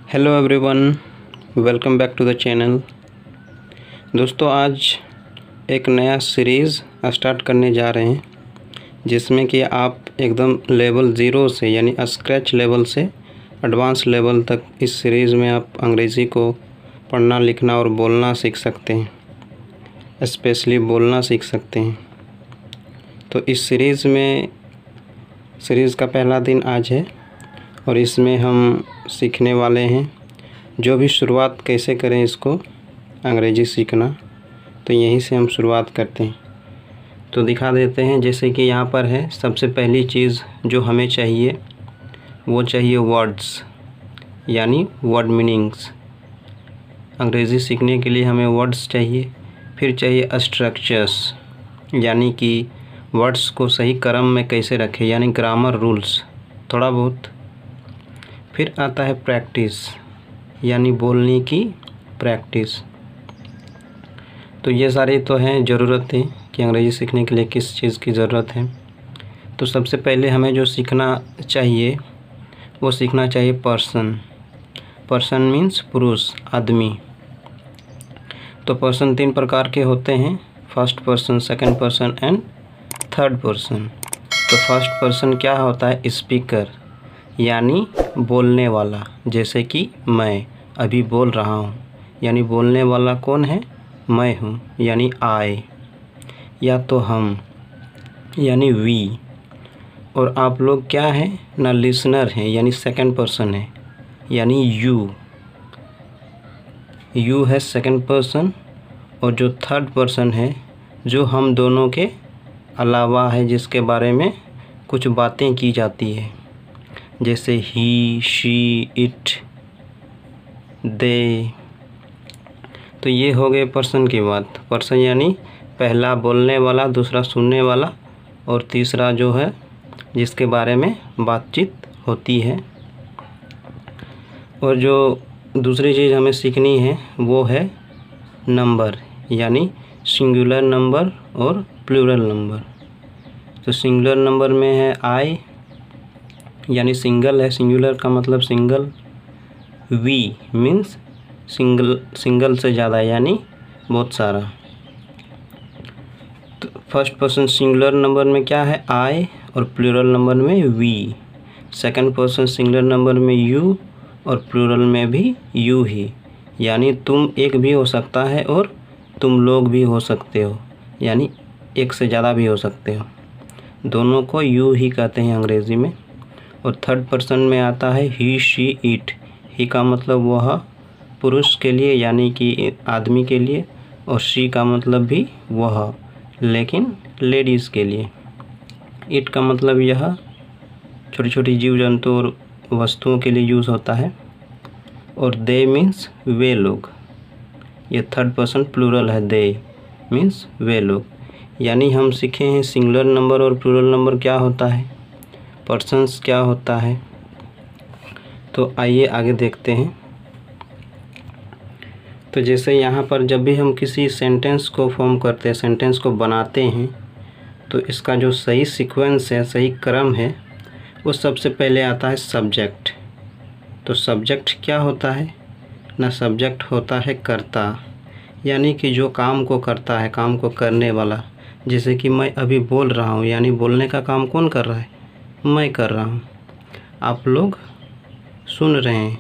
Hello everyone, welcome back to the channel. दोस्तों, आज एक नया सीरीज़ स्टार्ट करने जा रहे हैं जिसमें कि आप एकदम लेवल 0 से यानी स्क्रैच लेवल से एडवांस लेवल तक इस सीरीज़ में आप अंग्रेज़ी को पढ़ना, लिखना और बोलना सीख सकते हैं। स्पेशली बोलना सीख सकते हैं। तो इस सीरीज़ का पहला दिन आज है और इसमें हम सीखने वाले हैं जो भी शुरुआत कैसे करें इसको अंग्रेज़ी सीखना। तो यहीं से हम शुरुआत करते हैं। तो दिखा देते हैं, जैसे कि यहाँ पर है। सबसे पहली चीज़ जो हमें चाहिए वो चाहिए वर्ड्स, यानी वर्ड मीनिंग्स। अंग्रेज़ी सीखने के लिए हमें वर्ड्स चाहिए। फिर चाहिए स्ट्रक्चर्स, यानी कि वर्ड्स को सही क्रम में कैसे रखें, यानी ग्रामर रूल्स थोड़ा बहुत। फिर आता है प्रैक्टिस, यानी बोलने की प्रैक्टिस। तो ये सारी तो हैं ज़रूरतें कि अंग्रेज़ी सीखने के लिए किस चीज़ की ज़रूरत है। तो सबसे पहले हमें जो सीखना चाहिए वो सीखना चाहिए पर्सन। पर्सन मीन्स पुरुष, आदमी। तो पर्सन 3 प्रकार के होते हैं, first person, second person and third person. तो फर्स्ट पर्सन क्या होता है? स्पीकर, यानी बोलने वाला। जैसे कि मैं अभी बोल रहा हूँ, यानी बोलने वाला कौन है? मैं हूँ, यानी आई। या तो हम, यानी वी। और आप लोग क्या हैं ना? लिसनर हैं, यानी सेकंड पर्सन है, यानी यू। यू है सेकंड पर्सन। और जो थर्ड पर्सन है, जो हम दोनों के अलावा है, जिसके बारे में कुछ बातें की जाती है, जैसे ही, शी, इट, दे। तो ये हो गए पर्सन की बात। पर्सन यानी पहला बोलने वाला, दूसरा सुनने वाला और तीसरा जो है जिसके बारे में बातचीत होती है। और जो दूसरी चीज़ हमें सीखनी है वो है नंबर, यानी सिंगुलर नंबर और प्लूरल नंबर। तो सिंगुलर नंबर में है आई, यानी सिंगल है, सिंगुलर का मतलब सिंगल। वी मीन्स सिंगल से ज़्यादा, यानी बहुत सारा। तो फर्स्ट पर्सन सिंगुलर नंबर में क्या है? आई, और प्लूरल नंबर में we. Second person singular number में यू और प्लूरल में भी यू ही, यानी तुम एक भी हो सकता है और तुम लोग भी हो सकते हो, यानी एक से ज़्यादा भी हो सकते हो। दोनों को यू ही कहते हैं अंग्रेज़ी में। और थर्ड पर्सन में आता है ही, शी, इट। ही का मतलब वह पुरुष के लिए, यानी कि आदमी के लिए। और शी का मतलब भी वह, लेकिन लेडीज़ के लिए। इट का मतलब यह छोटी छोटी जीव जंतु और वस्तुओं के लिए यूज़ होता है। और दे मीन्स वे लोग। ये थर्ड पर्सन प्लूरल है, दे मीन्स वे लोग। यानी हम सीखे हैं सिंगुलर नंबर और प्लूरल नंबर क्या होता है, पर्सन्स क्या होता है। तो आइए आगे देखते हैं। तो जैसे यहाँ पर जब भी हम किसी सेंटेंस को फॉर्म करते हैं, सेंटेंस को बनाते हैं, तो इसका जो सही सीक्वेंस है, सही क्रम है, वो सबसे पहले आता है सब्जेक्ट। तो सब्जेक्ट क्या होता है ना? सब्जेक्ट होता है कर्ता, यानी कि जो काम को करता है, काम को करने वाला। जैसे कि मैं अभी बोल रहा हूँ, यानी बोलने का काम कौन कर रहा है? मैं कर रहा हूँ। आप लोग सुन रहे हैं,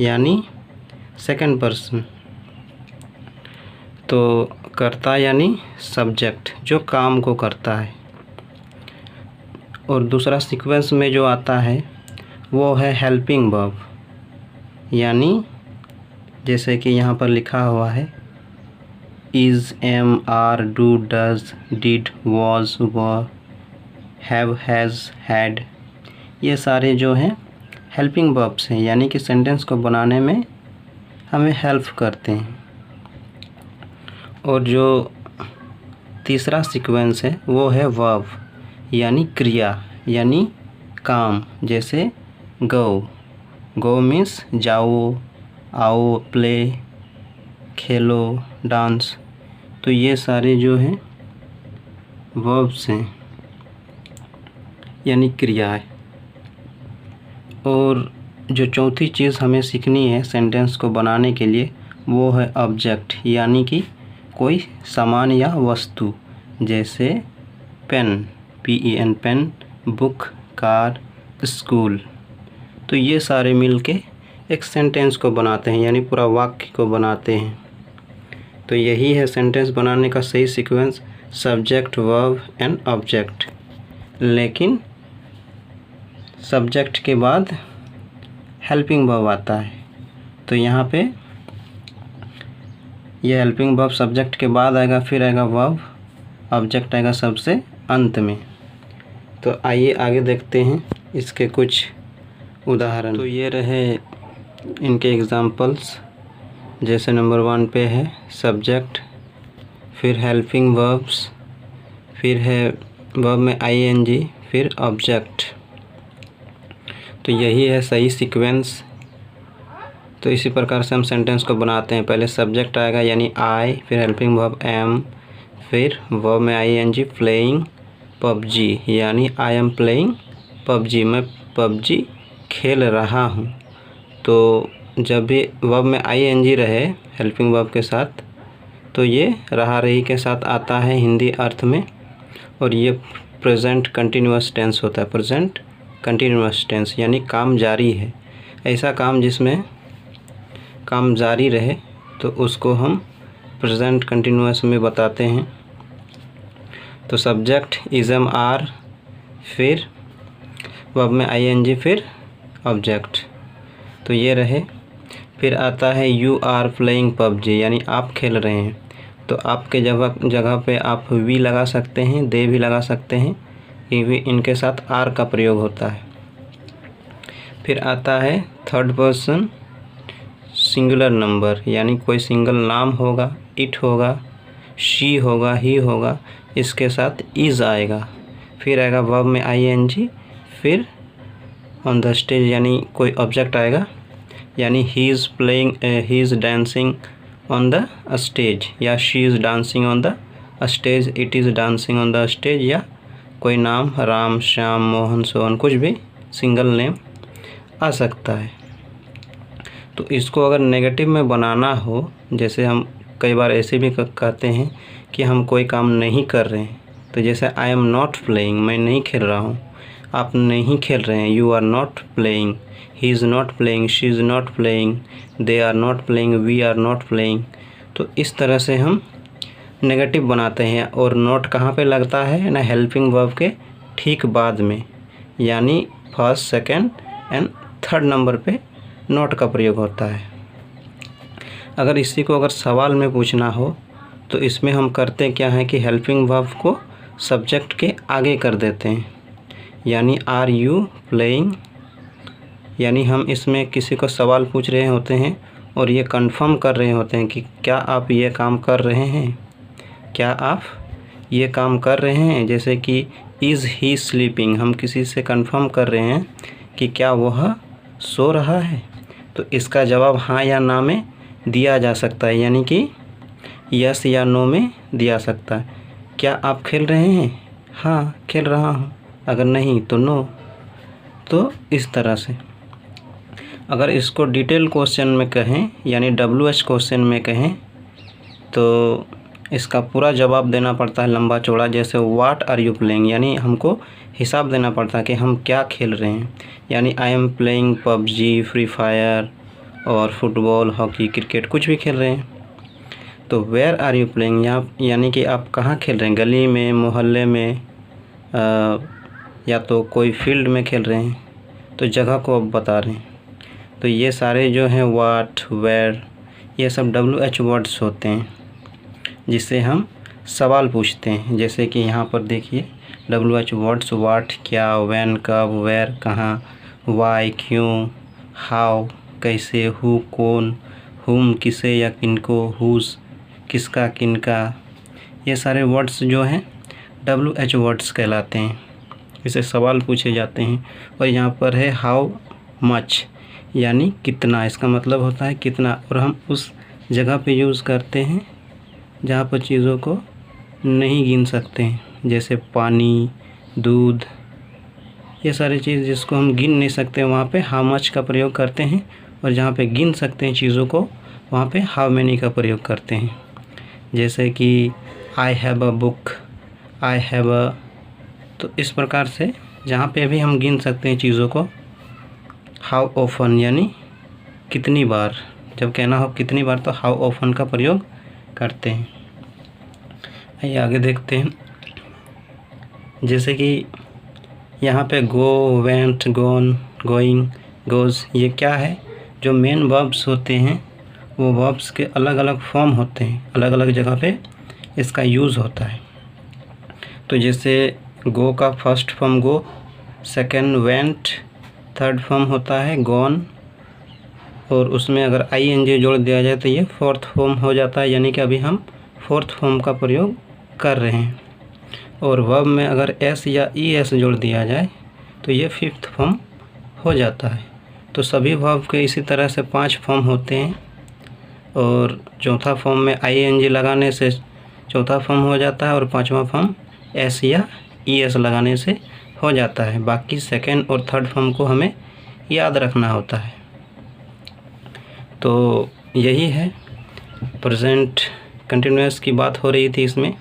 यानी सेकंड पर्सन। तो कर्ता यानी सब्जेक्ट, जो काम को करता है। और दूसरा सीक्वेंस में जो आता है वो है हेल्पिंग वर्ब, यानी जैसे कि यहाँ पर लिखा हुआ है is, am, are, do, does, did, was, were, have, has, had. ये सारे जो हैं हेल्पिंग वर्ब्स हैं, यानी कि सेंटेंस को बनाने में हमें हेल्प करते हैं। और जो तीसरा सीक्वेंस है वो है वर्ब, यानी क्रिया, यानी काम। जैसे गो, गो मीन्स जाओ, आओ, प्ले, खेलो, डांस। तो ये सारे जो हैं वर्ब्स हैं, यानी क्रिया है। और जो चौथी चीज़ हमें सीखनी है सेंटेंस को बनाने के लिए वो है ऑब्जेक्ट, यानी कि कोई सामान या वस्तु, जैसे pen, PEN pen, book, car, school. तो ये सारे मिलके एक सेंटेंस को बनाते हैं, यानी पूरा वाक्य को बनाते हैं। तो यही है सेंटेंस बनाने का सही sequence, subject, verb and object. लेकिन सब्जेक्ट के बाद हेल्पिंग वर्ब आता है, तो यहाँ पे ये हेल्पिंग वर्ब सब्जेक्ट के बाद आएगा, फिर आएगा वर्ब, ऑब्जेक्ट आएगा सबसे अंत में। तो आइए आगे देखते हैं इसके कुछ उदाहरण। तो ये रहे इनके एग्जाम्पल्स, जैसे नंबर 1 पे है सब्जेक्ट, फिर हेल्पिंग वर्ब्स, फिर है वर्ब में ING, फिर ऑब्जेक्ट। तो यही है सही सीक्वेंस। तो इसी प्रकार से हम सेंटेंस को बनाते हैं। पहले सब्जेक्ट आएगा यानी I, फिर हेल्पिंग वर्ब am, फिर वर्ब में ING, प्लेइंग PUBG, यानी आई एम प्लेइंग PUBG, मैं PUBG खेल रहा हूँ। तो जब भी वर्ब में ING रहे हेल्पिंग वर्ब के साथ, तो ये रहा रही के साथ आता है हिंदी अर्थ में, और ये प्रेजेंट कंटिन्यूअस टेंस होता है। प्रेजेंट कंटिन्यूअस टेंस यानी काम जारी है। ऐसा काम जिसमें काम जारी रहे तो उसको हम प्रेजेंट कंटिन्यूअस में बताते हैं। तो सब्जेक्ट इज़म आर, फिर वर्ब में ING, फिर ऑब्जेक्ट। तो ये रहे। फिर आता है यू आर प्लेइंग PUBG, यानी आप खेल रहे हैं। तो आपके जगह पे आप वी लगा सकते हैं, दे भी लगा सकते हैं, इनके साथ आर का प्रयोग होता है। फिर आता है थर्ड पर्सन सिंगुलर नंबर, यानी कोई सिंगल नाम होगा, इट होगा, शी होगा, ही होगा, इसके साथ इज़ आएगा। फिर आएगा वर्ब में ING, फिर ऑन द स्टेज, यानी कोई ऑब्जेक्ट आएगा, यानी he is dancing on the stage, या she is dancing on the stage, it is dancing on the stage, या कोई नाम राम, श्याम, मोहन, सोहन, कुछ भी सिंगल नेम आ सकता है। तो इसको अगर नेगेटिव में बनाना हो, जैसे हम कई बार ऐसे भी कहते हैं कि हम कोई काम नहीं कर रहे हैं, तो जैसे आई एम नॉट प्लेइंग, मैं नहीं खेल रहा हूँ, आप नहीं खेल रहे हैं, you are not playing, he is not playing, she is not playing, they are not playing, we are not playing. तो इस तरह से हम नेगेटिव बनाते हैं। और नोट कहाँ पे लगता है ना, हेल्पिंग वर्ब के ठीक बाद में, यानी first, second and third number पे नोट का प्रयोग होता है। अगर इसी को अगर सवाल में पूछना हो तो इसमें हम करते क्या है कि हेल्पिंग वर्ब को सब्जेक्ट के आगे कर देते हैं, यानी आर यू प्लेइंग, यानी हम इसमें किसी को सवाल पूछ रहे होते हैं और ये कंफर्म कर रहे होते हैं कि क्या आप ये काम कर रहे हैं, क्या आप ये काम कर रहे हैं। जैसे कि इज़ ही स्लीपिंग, हम किसी से कंफर्म कर रहे हैं कि क्या वह सो रहा है, तो इसका जवाब हाँ या ना में दिया जा सकता है, यानी कि यस या नो में दिया सकता है। क्या आप खेल रहे हैं, हाँ खेल रहा हूँ, अगर नहीं तो नो। तो इस तरह से अगर इसको डिटेल क्वेश्चन में कहें, यानी WH क्वेश्चन में कहें, तो इसका पूरा जवाब देना पड़ता है लंबा चौड़ा। जैसे व्हाट आर यू प्लेइंग, यानी हमको हिसाब देना पड़ता है कि हम क्या खेल रहे हैं, यानी I am playing PUBG, free fire और फुटबॉल, हॉकी, क्रिकेट, कुछ भी खेल रहे हैं। तो वेयर आर यू प्लेइंग, यहाँ यानी कि आप कहाँ खेल रहे हैं, गली में, मोहल्ले में, या तो कोई फील्ड में खेल रहे हैं, तो जगह को आप बता रहे हैं। तो ये सारे जो हैं व्हाट, वेयर, ये सब WH वर्ड्स होते हैं जिससे हम सवाल पूछते हैं। जैसे कि यहाँ पर देखिए WH वर्ड्स, व्हाट क्या, व्हेन कब, वेयर कहाँ, वाई क्यों, हाउ कैसे, हु कौन, हुम किसे या किनको, हुज किसका किनका, ये सारे वर्ड्स जो हैं WH वर्ड्स कहलाते हैं, इसे सवाल पूछे जाते हैं। और यहाँ पर है हाउ मच, यानी कितना, इसका मतलब होता है कितना, और हम उस जगह पे यूज़ करते हैं जहाँ पर चीज़ों को नहीं गिन सकते हैं, जैसे पानी, दूध, ये सारी चीज़ जिसको हम गिन नहीं सकते वहाँ पे हाउ मच का प्रयोग करते हैं, और जहाँ पे गिन सकते हैं चीज़ों को वहाँ पे हाउ मैनी का प्रयोग करते हैं। जैसे कि I have a book, I have a, तो इस प्रकार से जहाँ पे भी हम गिन सकते हैं चीज़ों को, हाउ ऑफन यानी कितनी बार, जब कहना हो कितनी बार तो हाउ ऑफन का प्रयोग करते हैं। आइए आगे देखते हैं। जैसे कि यहाँ पे गो, वेंट, गोन, गोइंग, गोज़, ये क्या है, जो मेन वर्ब्स होते हैं वो वर्ब्स के अलग अलग फॉर्म होते हैं, अलग अलग जगह पे इसका यूज़ होता है। तो जैसे गो का फर्स्ट फॉर्म गो, सेकंड वेंट, थर्ड फॉर्म होता है गॉन, और उसमें अगर ing जोड़ दिया जाए तो ये फोर्थ फॉर्म हो जाता है, यानी कि अभी हम फोर्थ फॉर्म का प्रयोग कर रहे हैं। और वर्ब में अगर s या es जोड़ दिया जाए तो ये फिफ्थ फॉर्म हो जाता है। तो सभी वर्ब के इसी तरह से 5 फॉर्म होते हैं, और चौथा फॉर्म में ing लगाने से चौथा फॉर्म हो जाता है, और पांचवा फॉर्म s या es लगाने से हो जाता है। बाकी सेकंड और थर्ड फॉर्म को हमें याद रखना होता है। तो यही है, प्रेजेंट कंटिन्यूअस की बात हो रही थी इसमें।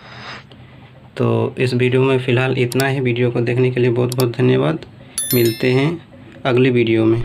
तो इस वीडियो में फ़िलहाल इतना ही। वीडियो को देखने के लिए बहुत बहुत धन्यवाद। मिलते हैं अगली वीडियो में।